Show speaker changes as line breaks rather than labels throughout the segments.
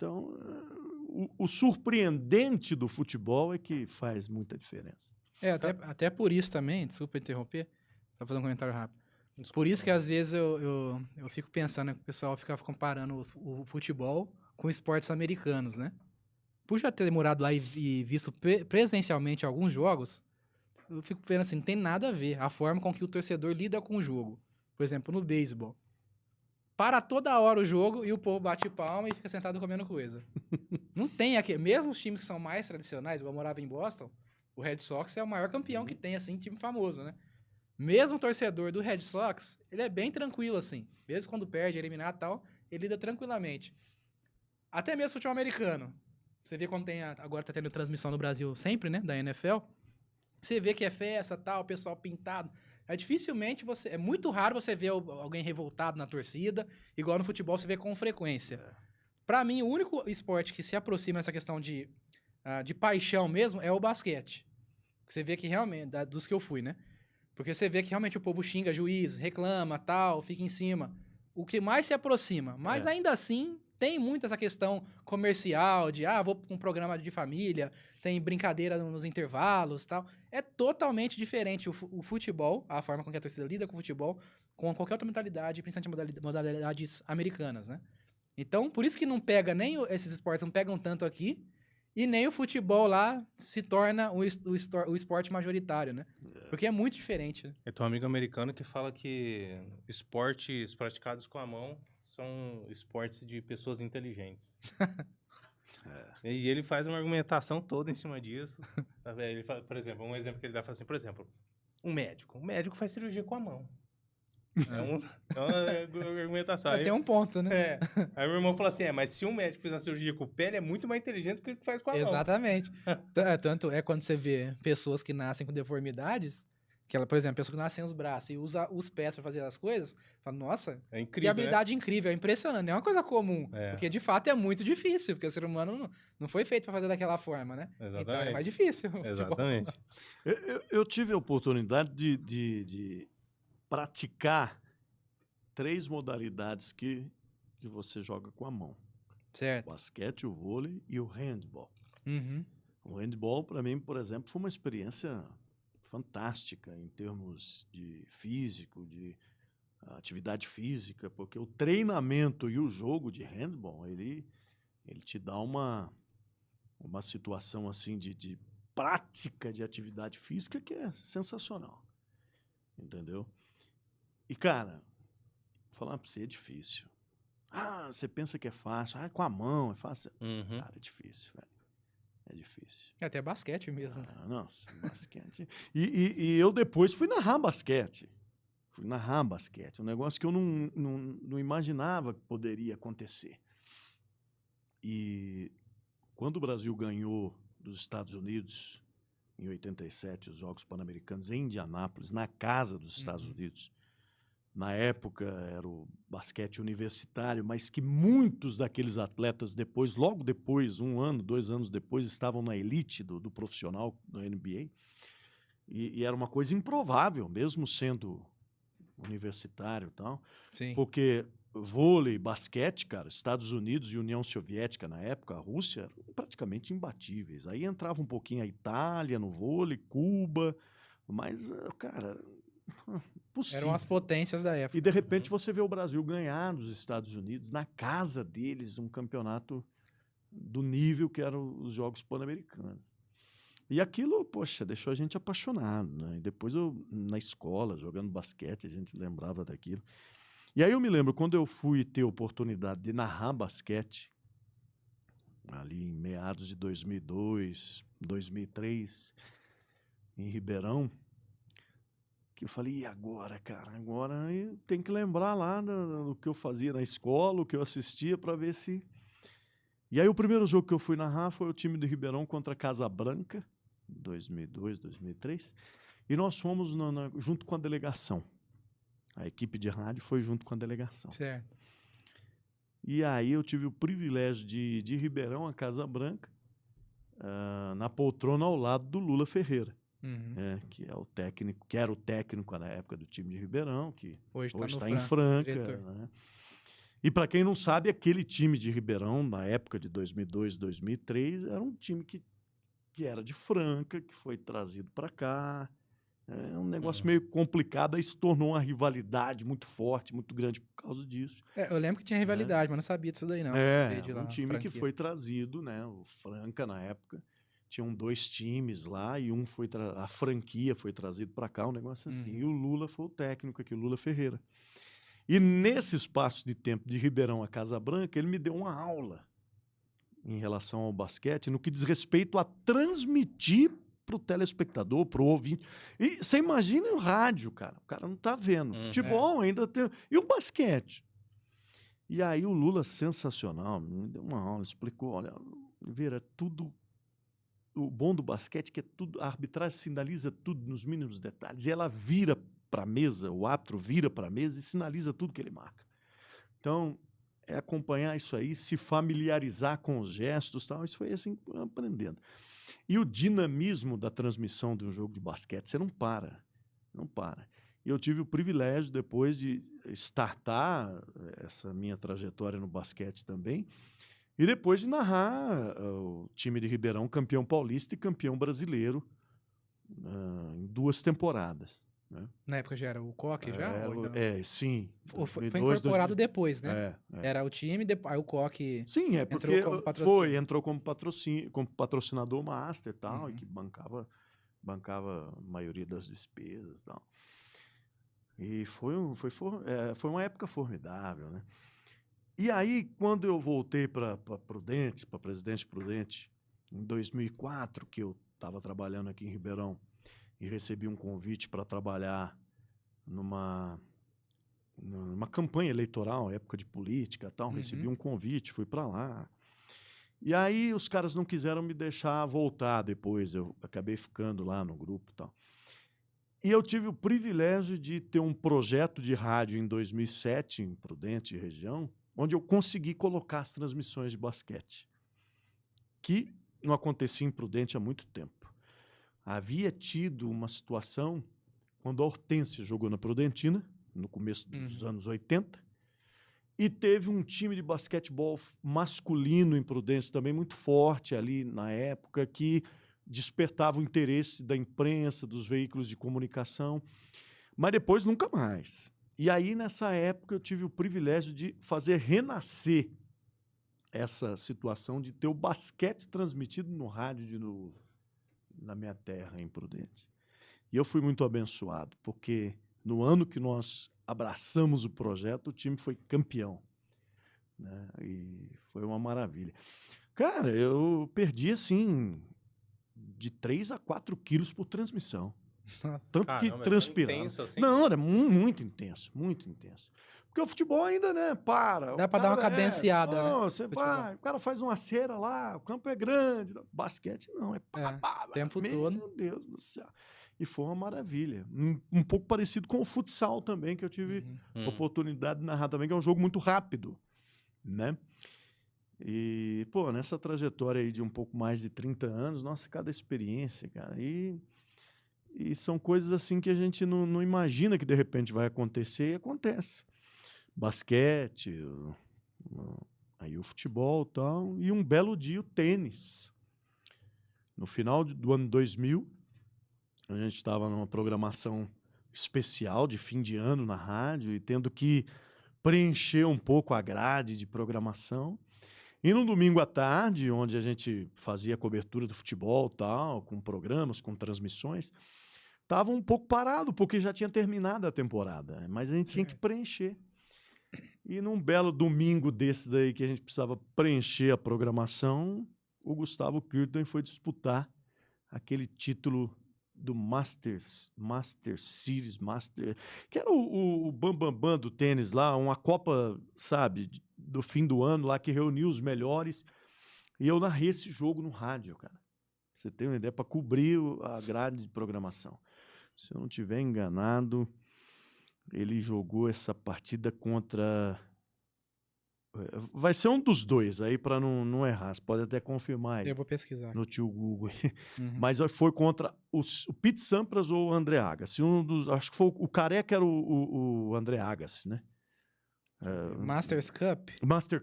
Então, o surpreendente do futebol é que faz muita diferença.
Até por isso também, desculpa interromper, só fazer um comentário rápido. Por isso que às vezes eu fico pensando, né, que o pessoal fica comparando o futebol com esportes americanos, né? Por já ter morado lá e visto presencialmente alguns jogos, eu fico vendo assim, não tem nada a ver a forma com que o torcedor lida com o jogo. Por exemplo, no beisebol. Para toda hora o jogo e o povo bate palma e fica sentado comendo coisa. Não tem aqui. Mesmo os times que são mais tradicionais, eu morava em Boston, o Red Sox é o maior campeão que tem, assim, time famoso, né? Mesmo o torcedor do Red Sox, ele é bem tranquilo, assim. Mesmo quando perde, eliminado e tal, ele lida tranquilamente. Até mesmo futebol americano. Você vê quando tem agora tá tendo transmissão no Brasil sempre, né? Da NFL. Você vê que é festa, tal, o pessoal pintado. Dificilmente você... É muito raro você ver alguém revoltado na torcida, igual no futebol você vê com frequência. Pra mim, o único esporte que se aproxima dessa questão de paixão mesmo é o basquete. Você vê que realmente... dos que eu fui, né? Porque você vê que realmente o povo xinga juiz, reclama, tal, fica em cima. O que mais se aproxima. Mas ainda assim, tem muito essa questão comercial de, vou para um programa de família, tem brincadeira nos intervalos, tal. É totalmente diferente o futebol, a forma com que a torcida lida com o futebol, com qualquer outra mentalidade, principalmente modalidades americanas, né? Então, por isso que não pega nem esses esportes, não pegam tanto aqui, e nem o futebol lá se torna o esporte majoritário, né? Porque é muito diferente. Né?
É teu amigo americano que fala que esportes praticados com a mão são esportes de pessoas inteligentes. E ele faz uma argumentação toda em cima disso. Ele fala, por exemplo, um exemplo que ele dá, fala assim, por exemplo, um médico. Um médico faz cirurgia com a mão. É uma argumentação.
Tem um ponto, né?
Aí meu irmão fala assim, mas se um médico fizer uma cirurgia com pele, é muito mais inteligente do que ele faz com a mão.
Exatamente. Tanto é quando você vê pessoas que nascem com deformidades, que ela, por exemplo, pessoa que nasce sem os braços e usa os pés pra fazer as coisas, fala, nossa,
é incrível,
que habilidade incrível, é impressionante, não é uma coisa comum,
É.
porque de fato é muito difícil, porque o ser humano não foi feito pra fazer daquela forma, né?
Exatamente.
Então é mais difícil.
Exatamente.
Eu tive a oportunidade de praticar 3 modalidades que você joga com a mão.
Certo.
O basquete, o vôlei e o handball.
Uhum.
O handball, para mim, por exemplo, foi uma experiência fantástica em termos de físico, de atividade física, porque o treinamento e o jogo de handball, ele te dá uma situação assim de prática de atividade física que é sensacional. Entendeu? E, cara, vou falar pra você, é difícil. Você pensa que é fácil. Com a mão é fácil.
Uhum.
Cara, é difícil, velho. É difícil.
Até basquete mesmo.
Nossa, basquete. E eu depois fui narrar basquete. Um negócio que eu não imaginava que poderia acontecer. E quando o Brasil ganhou dos Estados Unidos, em 87, os Jogos Pan-Americanos em Indianápolis, na casa dos Estados Unidos, na época era o basquete universitário, mas que muitos daqueles atletas depois, logo depois, 1 ano, 2 anos depois, estavam na elite do profissional do NBA. E era uma coisa improvável, mesmo sendo universitário e tal.
Sim.
Porque vôlei, basquete, cara, Estados Unidos e União Soviética na época, a Rússia, eram praticamente imbatíveis. Aí entrava um pouquinho a Itália no vôlei, Cuba, mas, cara... Possível.
Eram as potências da época.
E de repente você vê o Brasil ganhar dos Estados Unidos, na casa deles, um campeonato do nível que eram os Jogos Pan-Americanos. E aquilo, poxa, deixou a gente apaixonado, né? E depois na escola, jogando basquete, a gente lembrava daquilo. E aí eu me lembro, quando eu fui ter a oportunidade de narrar basquete, ali em meados de 2002, 2003, em Ribeirão, que eu falei, e agora, cara? Agora eu tenho que lembrar lá do que eu fazia na escola, o que eu assistia, para ver se... E aí o primeiro jogo que eu fui narrar foi o time do Ribeirão contra a Casa Branca, 2002, 2003, e nós fomos junto com a delegação. A equipe de rádio foi junto com a delegação.
Certo.
E aí eu tive o privilégio de Ribeirão a Casa Branca, na poltrona ao lado do Lula Ferreira. Que é o técnico, que era o técnico na época do time de Ribeirão, que hoje está em Franca. Né? E para quem não sabe, aquele time de Ribeirão, na época de 2002, 2003, era um time que era de Franca, que foi trazido para cá. É um negócio meio complicado, aí se tornou uma rivalidade muito forte, muito grande por causa disso.
Eu lembro que tinha rivalidade, mas não sabia disso daí, não.
É, um time que foi trazido, né? O Franca, na época, tinham 2 times lá e a franquia foi trazido para cá, um negócio assim. E o Lula foi o técnico aqui, o Lula Ferreira. E nesse espaço de tempo de Ribeirão a Casa Branca, ele me deu uma aula em relação ao basquete, no que diz respeito a transmitir para o telespectador, para o ouvinte. E você imagina o rádio, cara. O cara não está vendo. Futebol ainda tem... E o basquete? E aí o Lula, sensacional, me deu uma aula, explicou, olha, Oliveira, tudo... O bom do basquete é que a arbitragem sinaliza tudo nos mínimos detalhes. E ela vira para a mesa, o árbitro vira para a mesa e sinaliza tudo que ele marca. Então, é acompanhar isso aí, se familiarizar com os gestos, tal. Isso foi assim, aprendendo. E o dinamismo da transmissão de um jogo de basquete, você não para. E eu tive o privilégio, depois de startar essa minha trajetória no basquete também, e depois de narrar o time de Ribeirão, campeão paulista e campeão brasileiro, em 2 temporadas. Né?
Na época já era o Coque, já?
Sim.
Foi incorporado depois, né? Era o time, aí o Coque
sim, porque
entrou como patrocínio.
Entrou como patrocinador master e tal, e que bancava a maioria das despesas e tal. E foi uma época formidável, né? E aí, quando eu voltei para Prudente, para Presidente Prudente, em 2004, que eu estava trabalhando aqui em Ribeirão, e recebi um convite para trabalhar numa campanha eleitoral, época de política e tal, recebi um convite, fui para lá. E aí os caras não quiseram me deixar voltar depois, eu acabei ficando lá no grupo e tal. E eu tive o privilégio de ter um projeto de rádio em 2007, em Prudente região, onde eu consegui colocar as transmissões de basquete, que não acontecia em Prudente há muito tempo. Havia tido uma situação, quando a Hortência jogou na Prudentina, no começo dos anos 80, e teve um time de basquetebol masculino em Prudente também muito forte ali na época, que despertava o interesse da imprensa, dos veículos de comunicação, mas depois nunca mais. E aí, nessa época, eu tive o privilégio de fazer renascer essa situação de ter o basquete transmitido no rádio de novo, na minha terra, em Prudente. E eu fui muito abençoado, porque no ano que nós abraçamos o projeto, o time foi campeão. Né? E foi uma maravilha. Cara, eu perdi, assim, de 3 a 4 quilos por transmissão.
Nossa.
Tanto que transpirava.
Intenso assim?
Não, era muito intenso, muito intenso. Porque o futebol ainda, né, para.
Dá pra dar uma cadenciada, né?
Você vai, o cara faz uma cera lá, o campo é grande. Basquete não,
tempo todo.
Meu Deus do céu. E foi uma maravilha. Um pouco parecido com o futsal também, que eu tive oportunidade de narrar também, que é um jogo muito rápido, né? E, pô, nessa trajetória aí de um pouco mais de 30 anos, nossa, cada experiência, cara. E são coisas assim que a gente não imagina que de repente vai acontecer, e acontece. Basquete, aí o futebol e tal, e um belo dia o tênis. No final do ano 2000, a gente estava numa programação especial de fim de ano na rádio e tendo que preencher um pouco a grade de programação. E no domingo à tarde, onde a gente fazia a cobertura do futebol tal, com programas, com transmissões, estava um pouco parado, porque já tinha terminado a temporada, mas a gente tinha que preencher. E num belo domingo desses daí que a gente precisava preencher a programação, o Gustavo Kirten foi disputar aquele título do Master Series, que era o bambambam do tênis lá, uma Copa, sabe, do fim do ano lá, que reuniu os melhores. E eu narrei esse jogo no rádio, cara. Você tem uma ideia, para cobrir a grade de programação. Se eu não estiver enganado, ele jogou essa partida contra... Vai ser um dos dois, aí para não errar. Você pode até confirmar aí.
Eu vou pesquisar.
No tio Google. Mas foi contra o Pete Sampras ou o André Agassi. Acho que foi o Careca era o André Agassi, né?
Masters Cup?
Master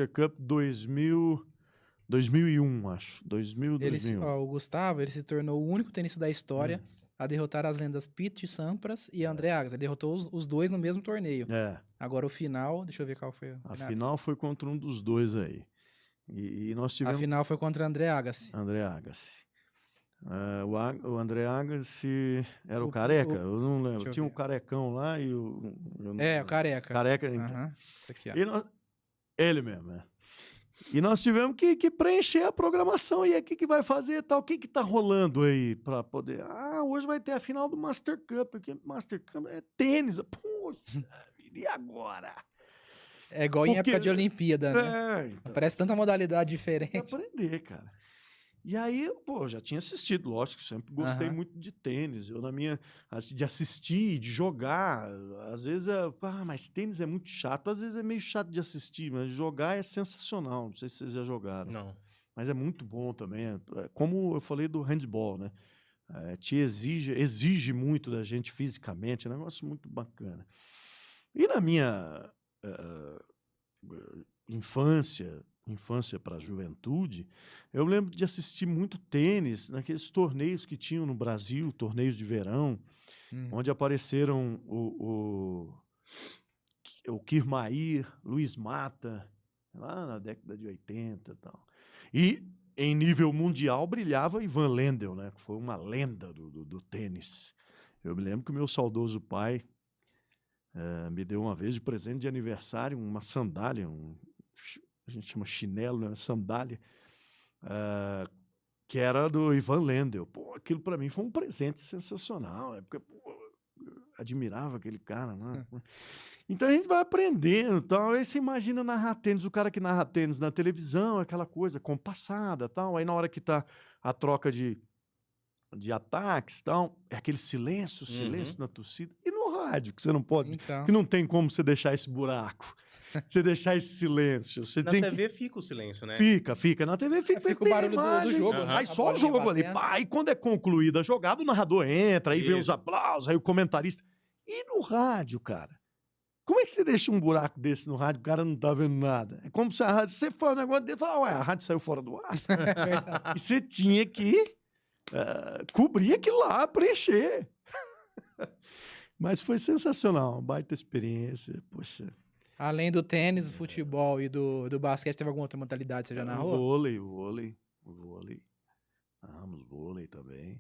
Cup 2001, acho. 2000,
Ele,
2001.
o Gustavo, ele se tornou o único tenista da história a derrotar as lendas Pete Sampras e André Agassi. Ele derrotou os dois no mesmo torneio. Agora o final, deixa eu ver qual foi.
A final foi contra um dos dois aí. E nós tivemos...
A final foi contra André Agassi.
André Agassi. O André Agassi era o Careca? Eu não lembro. Tinha um carecão lá e o...
o Careca.
Careca.
Isso aqui, ó.
Ele mesmo, né? E nós tivemos que preencher a programação. E aí, o que vai fazer e tal? O que tá rolando aí para poder... hoje vai ter a final do Master Cup. Porque Master Cup é tênis. Poxa, e agora?
É igual em época de Olimpíada, né?
Então,
Parece tanta modalidade diferente.
Pra aprender, cara. E aí, já tinha assistido, lógico, sempre gostei muito de tênis. Eu, de assistir, de jogar, às vezes, mas tênis é muito chato, às vezes é meio chato de assistir, mas jogar é sensacional. Não sei se vocês já jogaram.
Não.
Mas é muito bom também. Como eu falei do handball, né? Te exige muito da gente fisicamente, é um negócio muito bacana. E na minha infância para a juventude, eu lembro de assistir muito tênis naqueles torneios que tinham no Brasil, torneios de verão, onde apareceram o Kirmair, Luiz Mata, lá na década de 80 e tal. E, em nível mundial, brilhava Ivan Lendl, né, que foi uma lenda do tênis. Eu me lembro que o meu saudoso pai me deu uma vez de presente de aniversário uma sandália, a gente chama chinelo, né? Sandália, que era do Ivan Lendl. Aquilo para mim foi um presente sensacional, porque eu admirava aquele cara, né? Então a gente vai aprendendo, tal. Aí você imagina narrar tênis, o cara que narra tênis na televisão, aquela coisa compassada, tal. Aí na hora que tá a troca de ataques, tal, é aquele silêncio na torcida. E no rádio, que você não pode, que não tem como você deixar esse buraco. Você deixar esse silêncio. Você
na TV fica o silêncio, né?
Fica. Na TV fica
o barulho do jogo.
Aí só o jogo ali. Aí quando é concluída a jogada, o narrador entra, aí vem os aplausos, aí o comentarista. E no rádio, cara? Como é que você deixa um buraco desse no rádio, o cara não tá vendo nada? É como se a rádio... Você fala um negócio dele e fala, a rádio saiu fora do ar. E você tinha que cobrir aquilo lá, preencher. Mas foi sensacional, uma baita experiência, poxa...
Além do tênis, futebol e do basquete, teve alguma outra modalidade que você já narrou?
Vôlei. Vôlei também.